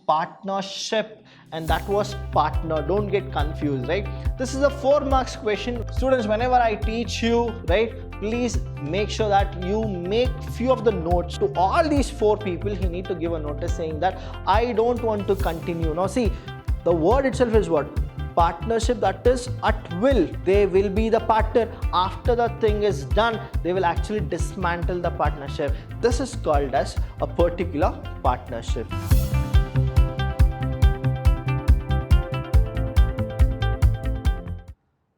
partnership and that was partner. Don't get confused, right? This is a 4 marks question. Students, whenever I teach you, right, please make sure that you make few of the notes. To all these 4 people, you need to give a notice saying that I don't want to continue. Now see, the word itself is what? Partnership, that is at will. They will be the partner. After the thing is done, they will actually dismantle the partnership. This is called as a particular partnership.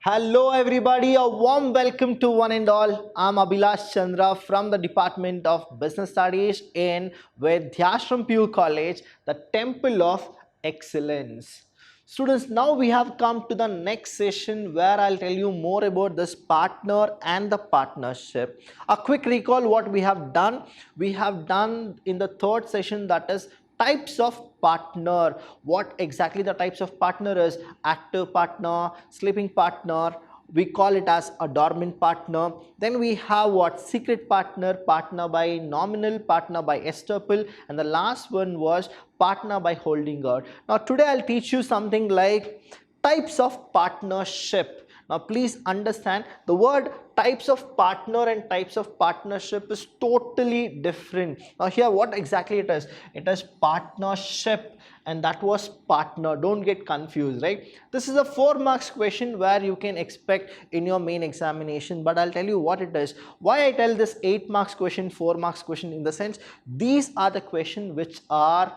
Hello everybody, a warm welcome to one and all. I'm Abhilash Chandra from the Department of Business Studies in Vidyashram PU College, the Temple of Excellence. Students, now we have come to the next session where I'll tell you more about this partner and the partnership. A quick recall what we have done. We have done in the third session, that is types of partner. What exactly the types of partner is: active partner, sleeping partner, we call it as a dormant partner. Then we have what? Secret partner, partner by nominal, partner by estoppel, and the last one was partner by holding out. Now today I'll teach you something like types of partnership. Now please understand, the word types of partner and types of partnership is totally different. Now here what exactly it is? It is partnership and that was partner. Don't get confused, right? This is a 4 marks question where you can expect in your main examination, but I'll tell you what it is. Why I tell this 8 marks question, 4 marks question, in the sense these are the questions which are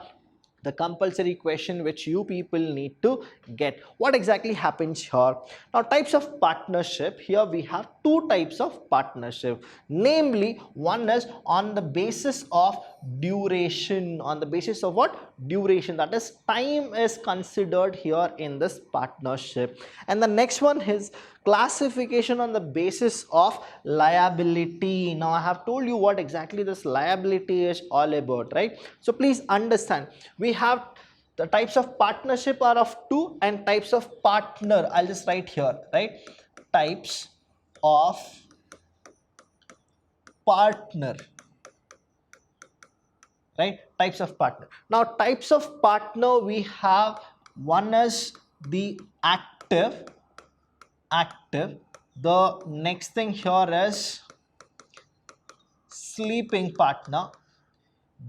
the compulsory question which you people need to get. What exactly happens here? Now types of partnership, here we have 2 types of partnership, namely one is on the basis of duration. On the basis of what? Duration, that is time is considered here in this partnership. And the next one is classification on the basis of liability. Now I have told you what exactly this liability is all about, right? So please understand, we have the types of partnership are of 2 and types of partner, I'll just write here, right? Types of partner, right? Types of partner. Now types of partner, we have one is the active. The next thing here is sleeping partner.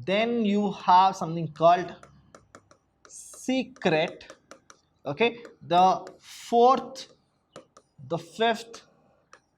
Then you have something called secret. Okay, the 4th, the 5th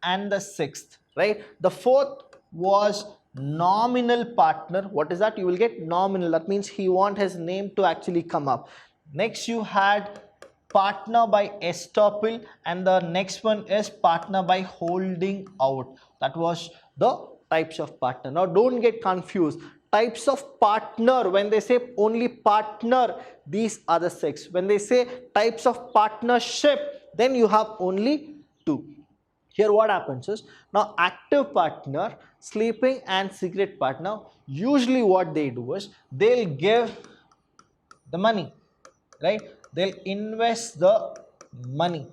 and the 6th, right? The 4th was nominal partner. What is that? You will get nominal, that means he want his name to actually come up. Next you had partner by estoppel, and the next one is partner by holding out. That was the types of partner. Now don't get confused. Types of partner, when they say only partner, these are the 6. When they say types of partnership, then you have only 2. Here what happens is, now active partner, sleeping and secret partner, usually what they do is they'll give the money, right? They'll invest the money.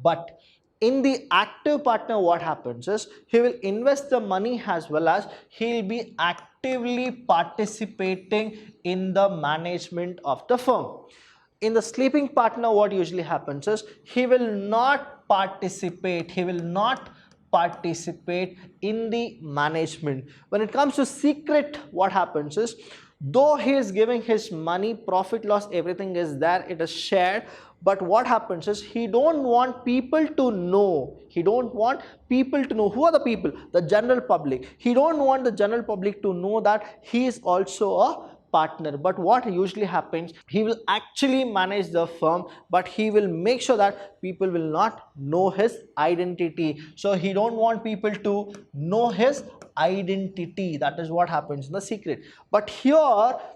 But in the active partner, what happens is he will invest the money as well as he'll be actively participating in the management of the firm. In the sleeping partner, what usually happens is he will not participate in the management. When it comes to secret, what happens is, though he is giving his money, profit loss, everything is there, it is shared, but what happens is he don't want people to know. Who are the people? The general public. He don't want the general public to know that he is also a partner. But what usually happens, he will actually manage the firm, but he will make sure that people will not know his identity. So he don't want people to know his identity. That is what happens in the secret. But here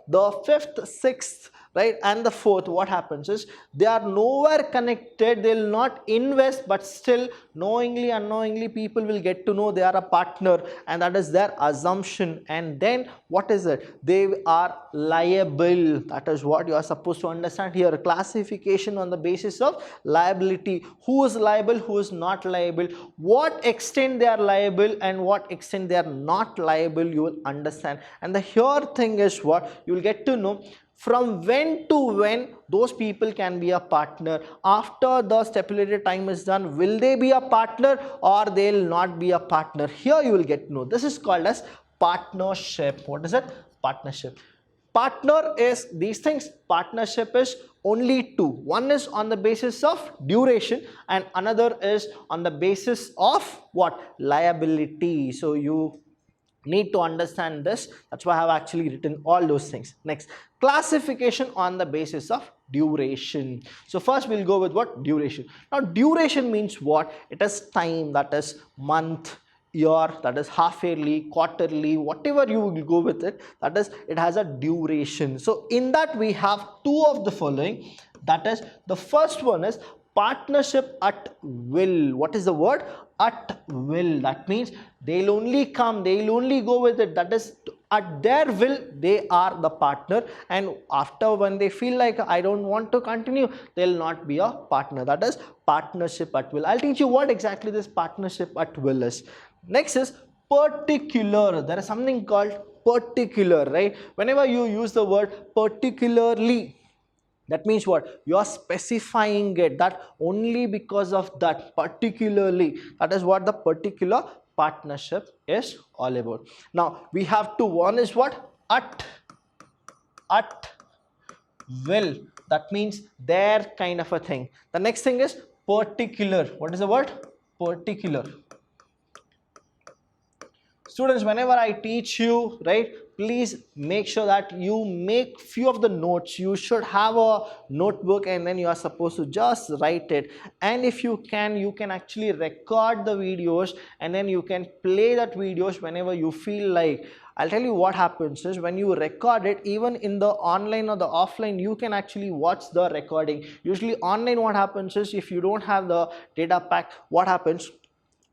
the 5th, 6th, right, and the 4th, what happens is they are nowhere connected. They will not invest, but still knowingly, unknowingly, people will get to know they are a partner, and that is their assumption. And then what is it? They are liable. That is what you are supposed to understand here. Classification on the basis of liability. Who is liable, who is not liable, what extent they are liable and what extent they are not liable, you will understand. And the here thing is what you will get to know. from when to when those people can be a partner. After the stipulated time is done, will they be a partner or they'll not be a partner? Here you will get to know. This is called as partnership. What is it? Partnership. Partner is these things. Partnership is only two. One is on the basis of duration and another is on the basis of what? Liability. So you need to understand this. That's why I have actually written all those things. Next, classification on the basis of duration. So first we'll go with what? Duration. Now duration means what? It is time, that is month, year, that is half yearly, quarterly, whatever you will go with it, that is, it has a duration. So in that we have two of the following. That is, the first one is partnership at will. What is the word? At will. That means they'll only come, they'll only go with it. That is, at their will they are the partner, and after when they feel like I don't want to continue, they'll not be a partner. That is partnership at will. I'll teach you what exactly this partnership at will is. Next is particular. There is something called particular, right? Whenever you use the word particularly, that means what? You are specifying it, that only because of that, particularly. That is what the particular partnership is all about. Now we have two. One is what? At will. That means their kind of a thing. The next thing is particular. What is the word? Particular. Students, whenever I teach you, right, please make sure that you make few of the notes. You should have a notebook and then you are supposed to just write it. And if you can actually record the videos and then you can play that videos whenever you feel like. I'll tell you what happens is when you record it, even in the online or the offline, you can actually watch the recording. Usually online, what happens is if you don't have the data pack, what happens?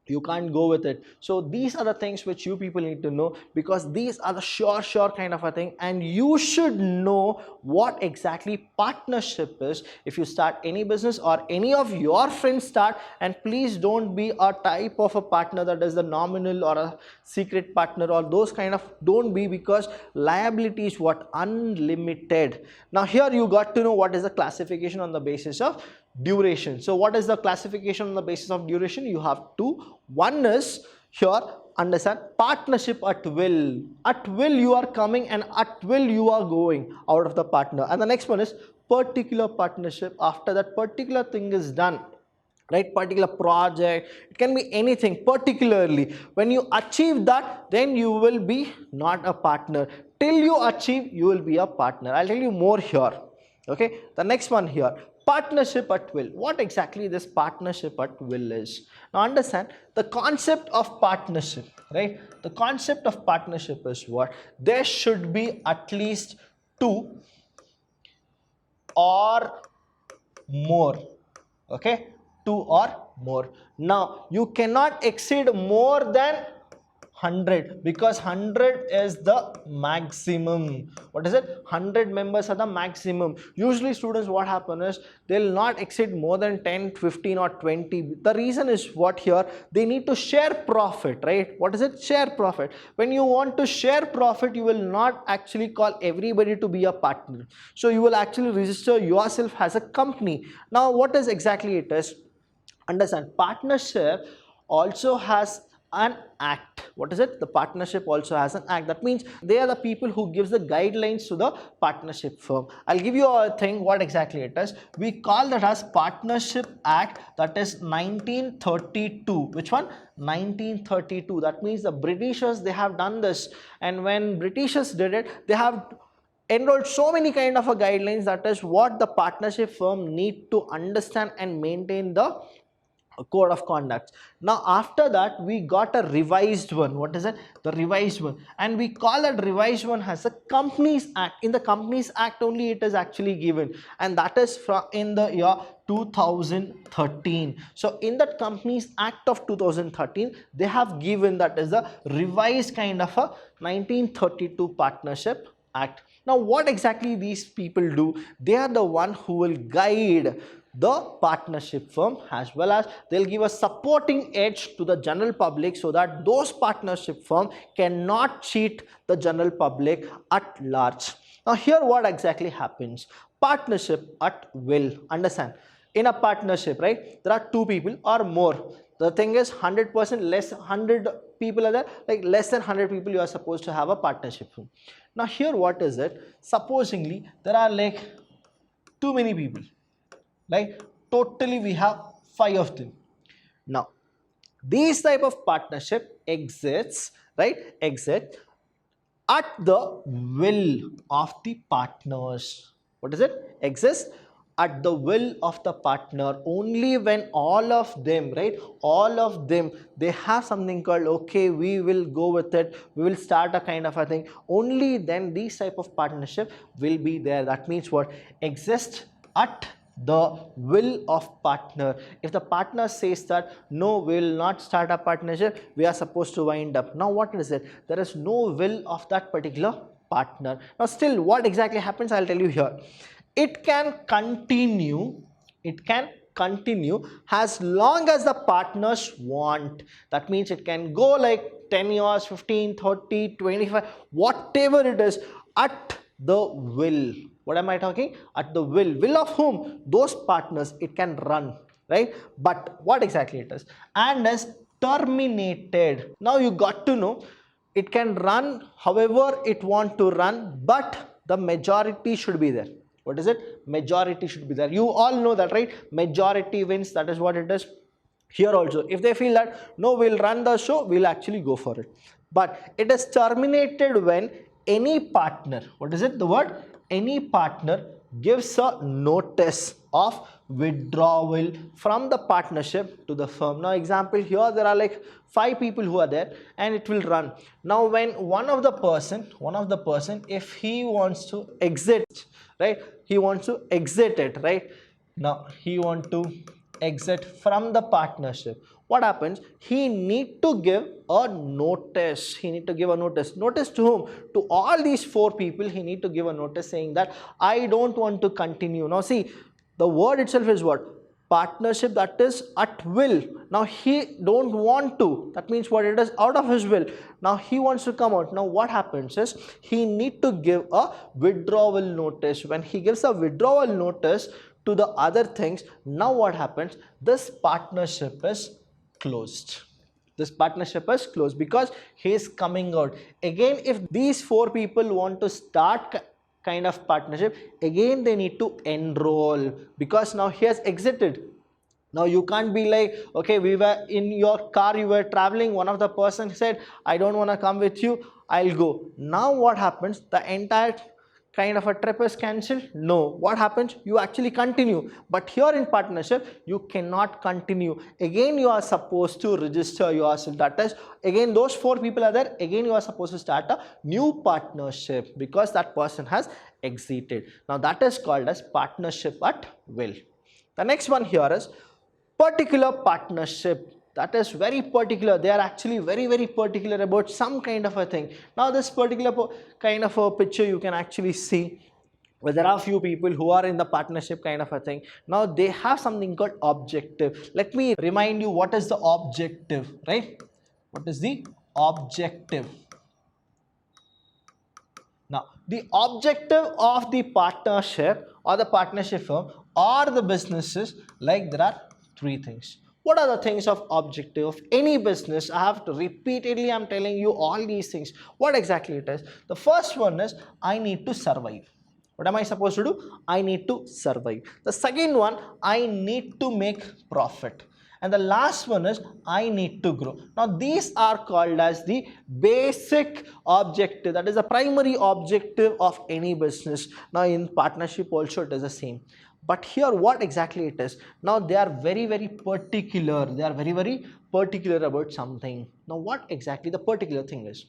You can't go with it. So these are the things which you people need to know, because these are the sure kind of a thing, and you should know what exactly partnership is if you start any business or any of your friends start. And please don't be a type of a partner that is the nominal or a secret partner or those kind of. Don't be, because liability is what? Unlimited. Now here you got to know what is the classification on the basis of duration. So what is the classification on the basis of duration? You have two. One is here, understand, partnership at will. At will you are coming and at will you are going out of the partner. And the next one is particular partnership. After that particular thing is done, right, particular project, it can be anything. Particularly when you achieve that, then you will be not a partner. Till you achieve, you will be a partner. I'll tell you more here. Okay, the next one here, partnership at will. What exactly this partnership at will is? Now understand the concept of partnership, right? The concept of partnership is what? There should be at least two or more. Okay, two or more. Now you cannot exceed more than 100, because 100 is the maximum. What is it? 100 members are the maximum. Usually students, what happen is they'll not exceed more than 10, 15 or 20. The reason is what here? They need to share profit, right? What is it? Share profit. When you want to share profit, you will not actually call everybody to be a partner. So you will actually register yourself as a company. Now what is exactly it is? Understand, partnership also has an act. What is it? The partnership also has an act. That means they are the people who gives the guidelines to the partnership firm. I'll give you a thing what exactly it is. We call that as Partnership Act, that is 1932. Which one? 1932. That means the Britishers, they have done this, and when Britishers did it, they have enrolled so many kind of a guidelines. That is what the partnership firm need to understand and maintain the code of conduct. Now after that we got a revised one. What is it? The revised one. And we call that revised one as a Companies Act. In the Companies Act only it is actually given, and that is from in the year 2013. So in that Companies Act of 2013, they have given that is the revised kind of a 1932 Partnership Act. Now what exactly these people do? They are the one who will guide the partnership firm, as well as they'll give a supporting edge to the general public, so that those partnership firm cannot cheat the general public at large. Now here what exactly happens? Partnership at will. Understand? In a partnership, right, there are two people or more. The thing is 100% less, 100 people are there, like less than 100 people you are supposed to have a partnership. Now here what is it? Supposingly there are like too many people, like totally we have 5 of them. Now these type of partnership exists, right, exist at the will of the partners. What is it? Exists at the will of the partner. Only when all of them, right, all of them, they have something called, okay, we will go with it, we will start a kind of a thing, only then these type of partnership will be there. That means what? Exist at the will of partner. If the partner says that no, we will not start a partnership, we are supposed to wind up. Now what is it? There is no will of that particular partner. Now still what exactly happens, I'll tell you here. It can continue, it can continue as long as the partners want. That means it can go like 10 years, 15, 30, 25, whatever it is, at the will. What am I talking? At the will of whom? Those partners, it can run, right? But what exactly it is? And is terminated. Now you got to know, it can run however it want to run, but the majority should be there. What is it? Majority should be there. You all know that, right? Majority wins. That is what it is. Here also, if they feel that no, we'll run the show, we'll actually go for it. But it is terminated when any partner, what is it? The word any partner gives a notice of withdrawal from the partnership to the firm. Now example, here there are like 5 people who are there and it will run. Now when one of the person, if he wants to exit, right, he wants to exit it, right, now he want to exit from the partnership. What happens? He need to give a notice. He need to give a notice. Notice to whom? To all these 4 people. He need to give a notice saying that I don't want to continue. Now see, the word itself is what? Partnership, that is at will. Now he don't want to. That means what? It is out of his will. Now he wants to come out. Now what happens is he need to give a withdrawal notice. When he gives a withdrawal notice to the other things, now what happens? This partnership is closed. This partnership is closed because he is coming out. Again, if these 4 people want to start kind of partnership, again they need to enroll because now he has exited. Now you can't be like, okay, we were in your car, you were traveling, one of the person said, I don't want to come with you, I'll go. Now what happens? The entire kind of a trip is cancelled? No. What happens? You actually continue. But here in partnership, you cannot continue. Again, you are supposed to register yourself. That is, again, those 4 people are there. Again, you are supposed to start a new partnership because that person has exited. Now, that is called as partnership at will. The next one here is particular partnership. That is very particular. They are actually very particular about some kind of a thing. Now this particular kind of a picture you can actually see where there are few people who are in the partnership kind of a thing. Now they have something called objective. Let me remind you what is the objective, right? What is the objective? Now the objective of the partnership or the partnership firm or the businesses, like there are 3 things. What are the things of objective of any business? I have to repeatedly, I'm telling you all these things. What exactly it is? The first one is I need to survive. What am I supposed to do? I need to survive. The second one, I need to make profit. And the last one is I need to grow. Now these are called as the basic objective. That is the primary objective of any business. Now in partnership also it is the same. But here what exactly it is? Now they are very particular. They are very particular about something. Now what exactly the particular thing is?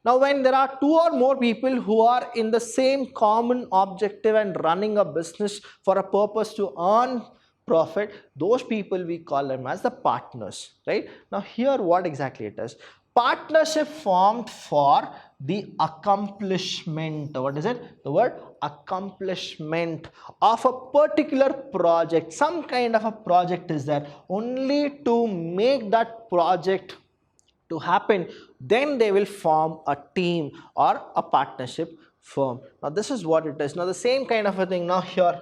Now when there are 2 or more people who are in the same common objective and running a business for a purpose to earn profit, those people we call them as the partners, right? Now here what exactly it is? Partnership formed for the accomplishment. What is it? The word accomplishment of a particular project. Some kind of a project is there. Only to make that project to happen, then they will form a team or a partnership firm. Now this is what it is. Now the same kind of a thing. Now here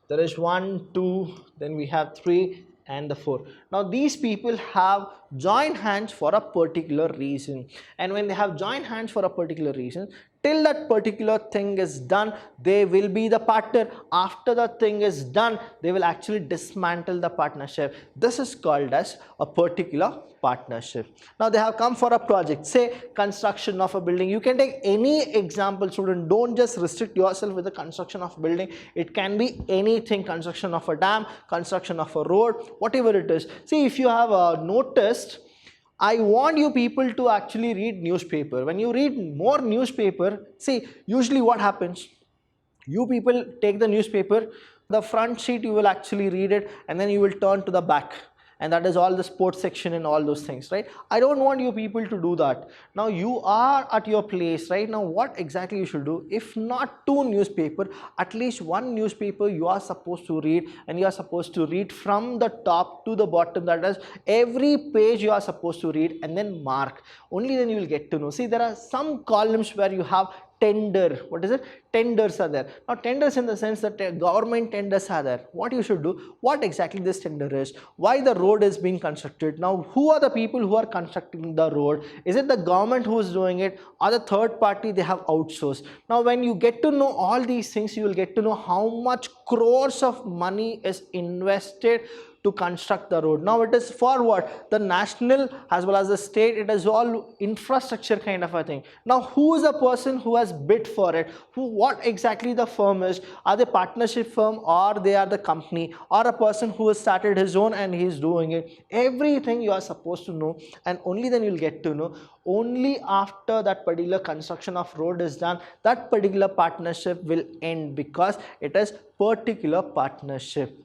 there is 1, 2, then we have 3 and the 4. Now these people have joined hands for a particular reason, and when they have joined hands for a particular reason, till that particular thing is done, they will be the partner. After the thing is done, they will actually dismantle the partnership. This is called as a particular partnership. Now they have come for a project, say construction of a building. You can take any example, student. Don't just restrict yourself with the construction of building. It can be anything: construction of a dam, construction of a road, whatever it is. See, if you have noticed, I want you people to actually read newspaper. When you read more newspaper, see, usually what happens, you people take the newspaper, the front sheet you will actually read it, and then you will turn to the back, and that is all the sports section and all those things, right? I don't want you people to do that. Now you are at your place right now. What exactly you should do? If not two newspaper, at least one newspaper you are supposed to read, and you are supposed to read from the top to the bottom. That is, every page you are supposed to read and then mark. Only then you will get to know. See, there are some columns where you have tender. What is it? Tenders are there. Now tenders in the sense that government tenders are there. What you should do, what exactly this tender is, why the road is being constructed. Now who are the people who are constructing the road? Is it the government who is doing it, or the third party they have outsourced? Now when you get to know all these things, you will get to know how much crores of money is invested to construct the road. Now it is for what? The national as well as the state. It is all infrastructure kind of a thing. Now who is the person who has bid for it? What exactly the firm is? Are they partnership firm, or they are the company, or a person who has started his own and he is doing it? Everything you are supposed to know, and only then you will get to know. Only after that particular construction of road is done, that particular partnership will end, because it is particular partnership.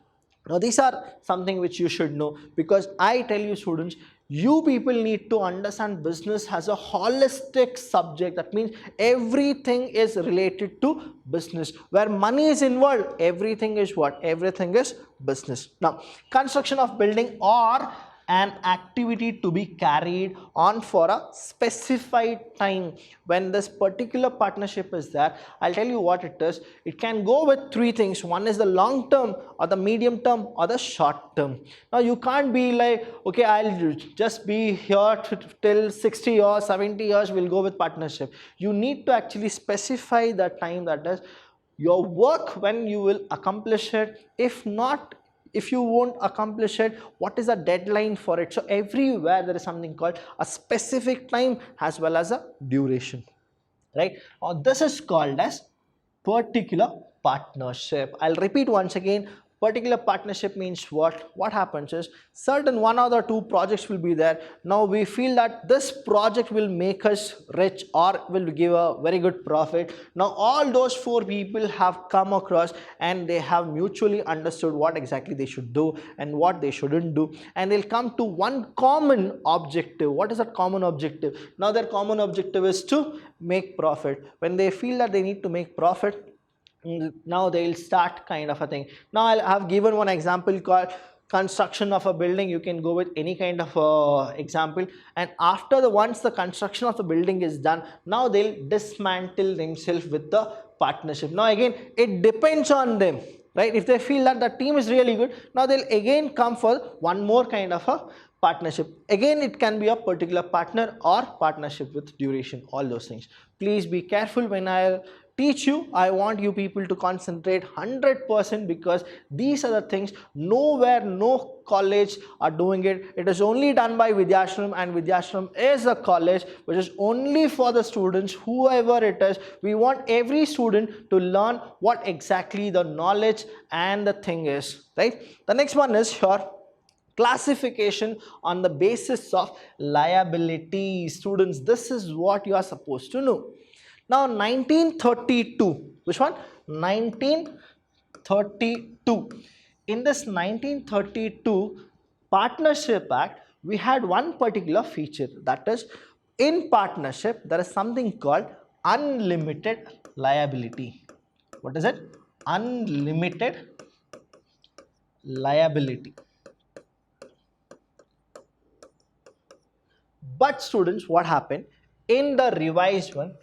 Now these are something which you should know, because I tell you students, you people need to understand business as a holistic subject. That means everything is related to business. Where money is involved, everything is what? Everything is business. Now construction of building or an activity to be carried on for a specified time. When this particular partnership is there, I'll tell you what it is. It can go with three things. One is the long term, or the medium term, or the short term. Now you can't be like, okay, I'll just be here till 60 years, 70 years, we'll go with partnership. You need to actually specify the time, that is your work, when you will accomplish it. If not, if you won't accomplish it, what is the deadline for it? So everywhere there is something called a specific time as well as a duration, right? Now this is called as particular partnership. I'll repeat once again. Particular partnership means what happens is, certain one or the two projects will be there. Now we feel that this project will make us rich or will give a very good profit. Now all those four people have come across, and they have mutually understood what exactly they should do and what they shouldn't do, and they'll come to one common objective. What is that common objective? Now their common objective is to make profit. When they feel that they need to make profit, now they'll start kind of a thing. Now I have given one example called construction of a building. You can go with any kind of example, and after once the construction of the building is done, now they'll dismantle themselves with the partnership. Now again, it depends on them, right? If they feel that the team is really good, now they'll again come for one more kind of a partnership. Again, it can be a particular partner or partnership with duration, all those things. Please be careful when I teach you. I want you people to concentrate 100%, because these are the things nowhere, no college are doing it. It is only done by Vidyashram, and Vidyashram is a college which is only for the students, whoever it is. We want every student to learn what exactly the knowledge and the thing is, right? The next one is here, classification on the basis of liability. Students, this is what you are supposed to know. Now 1932, which one? 1932. In this 1932 Partnership Act, we had one particular feature, that is, in partnership there is something called unlimited liability. What is it? Unlimited liability. But students, what happened in the revised one,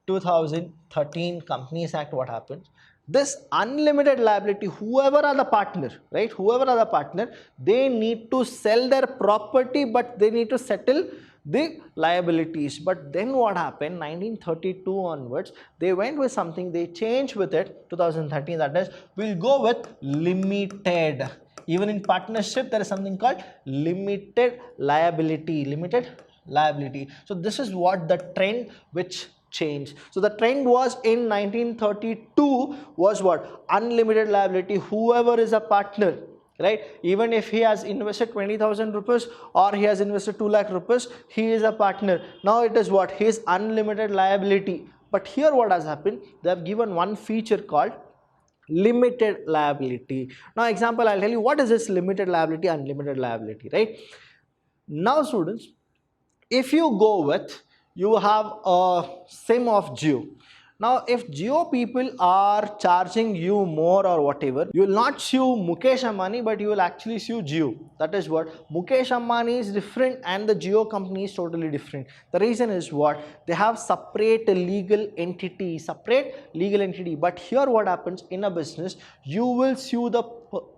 2008, 2013 Companies Act, what happens? This unlimited liability, whoever are the partner, right? Whoever are the partner, they need to sell their property, but they need to settle the liabilities. But then what happened? 1932 onwards, they went with something, they changed with it, 2013, that is, we'll go with limited. Even in partnership, there is something called limited liability. Limited liability. So this is what the trend which changed. So the trend was in 1932 was what? Unlimited liability. Whoever is a partner, right? Even if he has invested 20,000 rupees or he has invested 2 lakh rupees, he is a partner. Now it is what? His unlimited liability. But here what has happened? They have given one feature called limited liability. Now example, I'll tell you what is this limited liability, unlimited liability, right? Now students, if you go with, you have a SIM of Jio. Now if Jio people are charging you more or whatever, you will not sue Mukesh Ambani, but you will actually sue Jio. That is what? Mukesh Ambani is different and the Jio company is totally different. The reason is what? They have separate legal entity, but here what happens in a business, you will sue the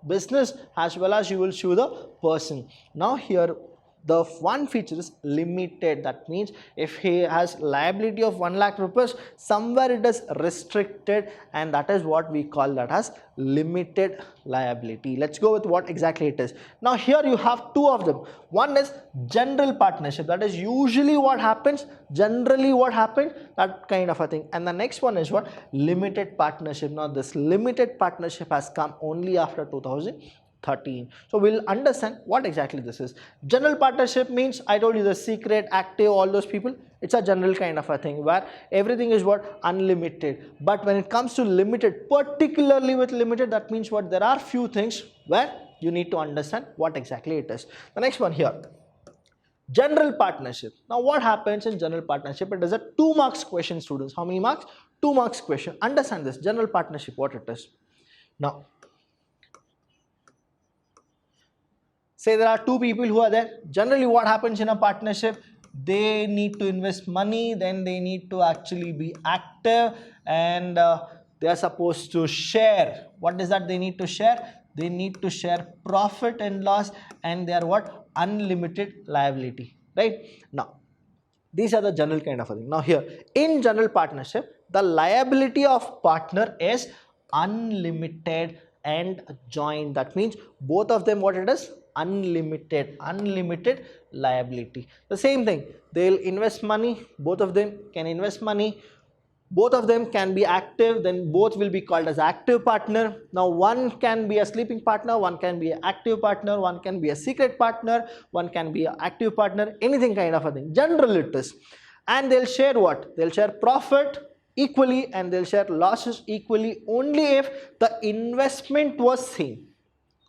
business as well as you will sue the person. Now here the one feature is limited. That means if he has liability of 1 lakh rupees, somewhere it is restricted, and that is what we call that as limited liability. Let's go with what exactly it is. Now here you have two of them. One is general partnership, that is usually what happens, generally what happens, that kind of a thing. And the next one is what? Limited partnership. Now this limited partnership has come only after 2013. So we'll understand what exactly this is. General partnership means, I told you, the secret, active, all those people. It's a general kind of a thing where everything is what? Unlimited. But when it comes to limited, particularly with limited, that means what? There are few things where you need to understand what exactly it is. The next one here, general partnership. Now what happens in general partnership? It is a 2 marks question, students. How many marks? 2 marks question. Understand this general partnership, what it is. Now say there are two people who are there. Generally what happens in a partnership? They need to invest money, then they need to actually be active, and they are supposed to share. What is that they need to share? They need to share profit and loss, and they are what? Unlimited liability, right? Now these are the general kind of a thing. Now here in general partnership, the liability of partner is unlimited and joint. That means both of them, what it is? Unlimited liability. The same thing, they'll invest money, both of them can invest money, both of them can be active, then both will be called as active partner. Now one can be a sleeping partner, one can be an active partner, one can be a secret partner, one can be an active partner, anything kind of a thing. General it is. And they'll share what? They'll share profit equally and they'll share losses equally only if the investment was same.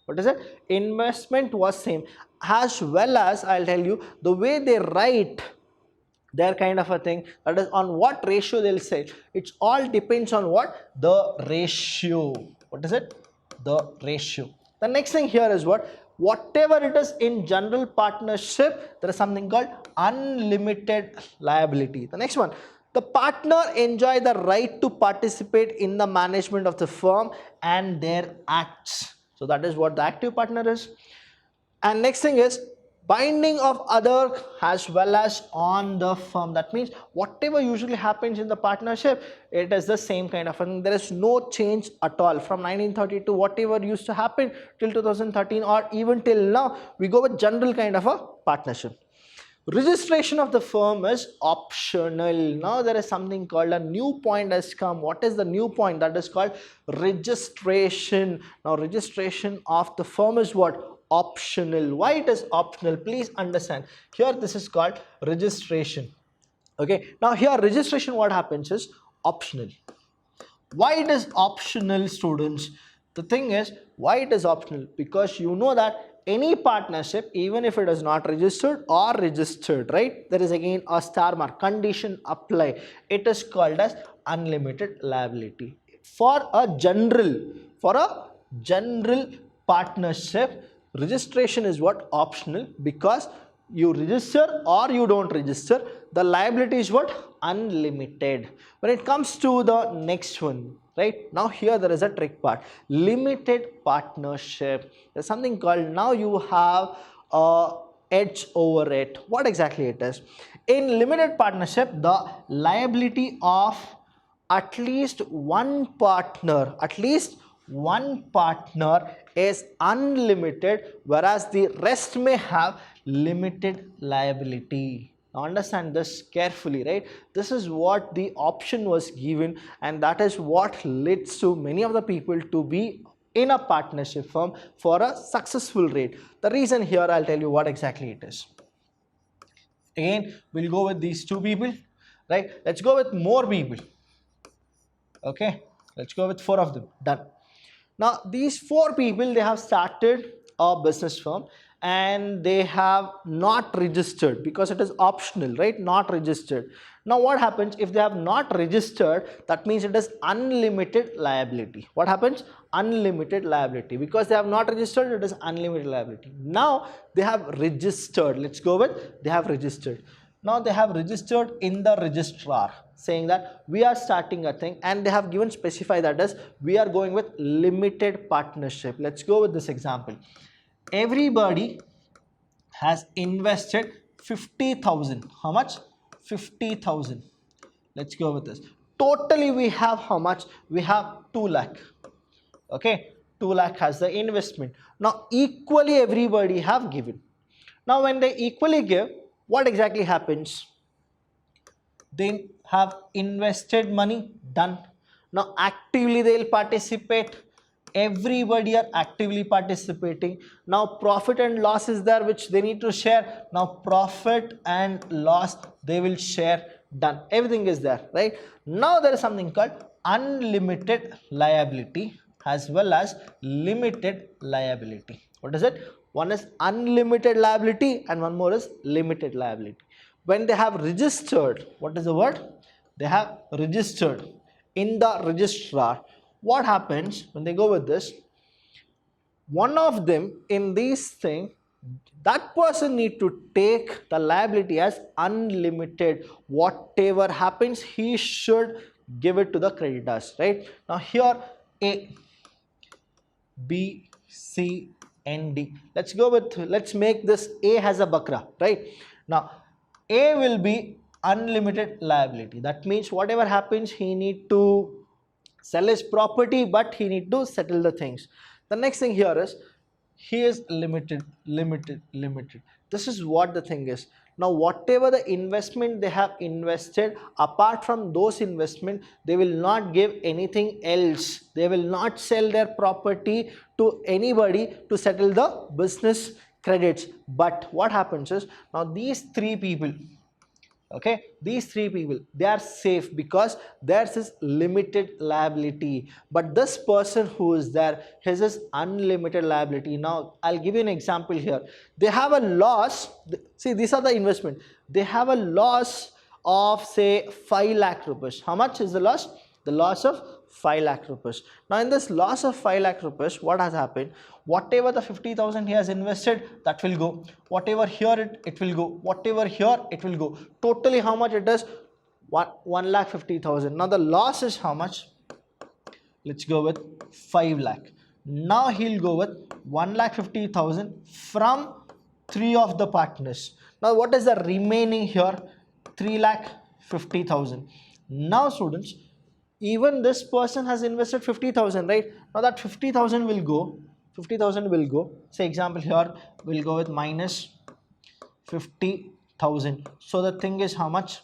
What is it? Investment was same. As well as, I'll tell you, the way they write their kind of a thing, that is on what ratio they'll say. It all depends on what? The ratio. What is it? The ratio. The next thing here is what? Whatever it is in general partnership, there is something called unlimited liability. The next one, the partner enjoy the right to participate in the management of the firm and their acts. So that is what the active partner is. And next thing is binding of other as well as on the firm. That means whatever usually happens in the partnership, it is the same kind of thing. There is no change at all from 1932, whatever used to happen till 2013 or even till now. We go with general kind of a partnership. Registration of the firm is optional. Now there is something called a new point has come. What is the new point? That is called registration. Now registration of the firm is what? Optional. Why it is optional? Please understand. Here this is called registration. Okay. Now here registration, what happens is optional. Why it is optional, students? The thing is, why it is optional? Because you know that any partnership, even if it is not registered or registered, right, there is again a star mark, condition apply. It is called as unlimited liability. For a general partnership, registration is what? Optional, because you register or you don't register, the liability is what? unlimited. When it comes to the next one, right, now here there is a trick part. Limited partnership, there's something called, now you have a edge over it. What exactly it is? In limited partnership, the liability of at least one partner, is unlimited, whereas the rest may have limited liability. Now understand this carefully, right? This is what the option was given, and that is what leads to many of the people to be in a partnership firm for a successful rate. The reason here, I'll tell you what exactly it is. Again, we'll go with these two people, right? Let's go with more people. Okay, let's go with 4 of them. Done. Now these 4 people, they have started a business firm and they have not registered because it is optional, right? Not registered. Now what happens if they have not registered? That means it is unlimited liability. What happens? Unlimited liability. Because they have not registered, it is unlimited liability. Now they have registered. Let's go with, they have registered. Now they have registered in the registrar, saying that we are starting a thing, and they have given specify that as we are going with limited partnership. Let's go with this example. Everybody has invested 50,000. How much? 50,000. Let's go with this. Totally we have how much? We have 2 lakh. Okay, 2 lakh has the investment. Now equally everybody have given. Now when they equally give, what exactly happens? They have invested money. Done. Now actively they will participate. Everybody are actively participating. Now profit and loss is there, which they need to share. Now profit and loss they will share. Done. Everything is there, right? Now there is something called unlimited liability as well as limited liability. What is it? One is unlimited liability and one more is limited liability. When they have registered, what is the word? They have registered in the registrar. What happens when they go with this? One of them in this thing, that person need to take the liability as unlimited. Whatever happens, he should give it to the creditors, right? Now here A, B, C and D. Let's go with, let's make this A has a bakra, right? Now A will be unlimited liability. That means whatever happens, he need to sell his property, but he need to settle the things. The next thing here is, he is limited. This is what the thing is. Now whatever the investment they have invested, apart from those investment, they will not give anything else. They will not sell their property to anybody to settle the business credits. But what happens is, now these 3 people, okay, these 3 people, they are safe because theirs is limited liability, but this person who is there, his is unlimited liability. Now I'll give you an example here. They have a loss. See, these are the investment. They have a loss of say 5 lakh rupees. How much is the loss? The loss of 5 lakh rupees. Now in this loss of 5 lakh rupees, what has happened? Whatever the 50,000 he has invested, that will go. Whatever here it will go. Whatever here it will go. Totally how much it is? 1,50,000. Now the loss is how much? Let's go with 5 lakh. Now he'll go with 1,50,000 from 3 of the partners. Now what is the remaining here? 3,50,000. Now students, even this person has invested 50,000, right? Now that 50,000 will go. 50,000 will go. Say example here, we'll go with minus 50,000. So the thing is how much?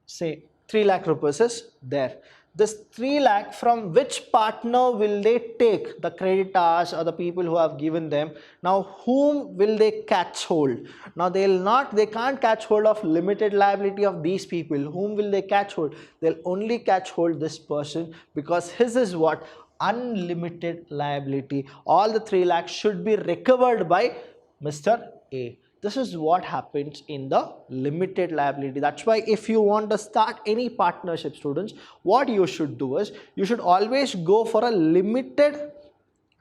Say 3 lakh rupees is there. This 3 lakh, from which partner will they take? The creditors or the people who have given them. Now whom will they catch hold? Now they can't catch hold of limited liability of these people. Whom will they catch hold? They'll only catch hold this person, because his is what? Unlimited liability. All the 3 lakhs should be recovered by Mr. A. This is what happens in the limited liability. That's why if you want to start any partnership, students, what you should do is, you should always go for a limited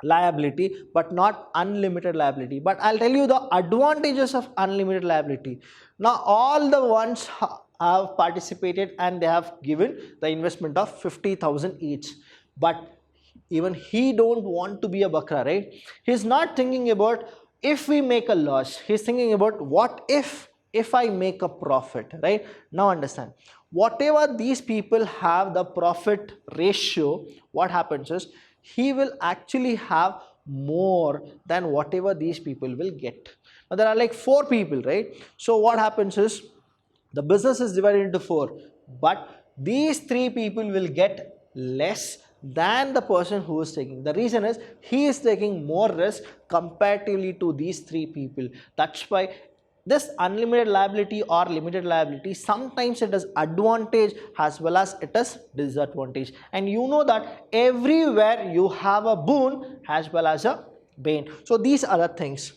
liability but not unlimited liability. But I'll tell you the advantages of unlimited liability. Now all the ones have participated and they have given the investment of 50,000 each. But even he don't want to be a bakra, right? He's not thinking about if we make a loss. He's thinking about what if I make a profit, right? Now understand, whatever these people have the profit ratio, what happens is he will actually have more than whatever these people will get. Now there are like 4 people, right? So what happens is the business is divided into 4, but these 3 people will get less than the person who is taking. The reason is he is taking more risk comparatively to these 3 people. That's why this unlimited liability or limited liability, sometimes it is advantage as well as it is disadvantage. And you know that everywhere you have a boon as well as a bane. So these are the things.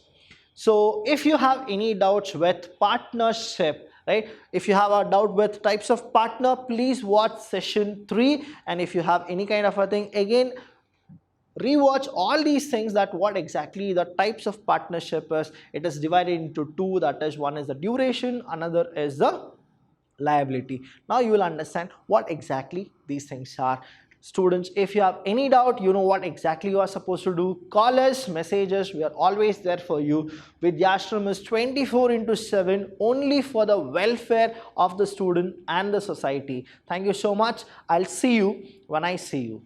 So if you have any doubts with partnership, right, if you have a doubt with types of partner, please watch session 3. And if you have any kind of a thing, again rewatch all these things, that what exactly the types of partnership is. It is divided into 2, that is, one is the duration, another is the liability. Now you will understand what exactly these things are. Students, if you have any doubt, you know what exactly you are supposed to do, call us, message us, we are always there for you. Vidyashram is 24/7, only for the welfare of the student and the society. Thank you so much. I'll see you when I see you.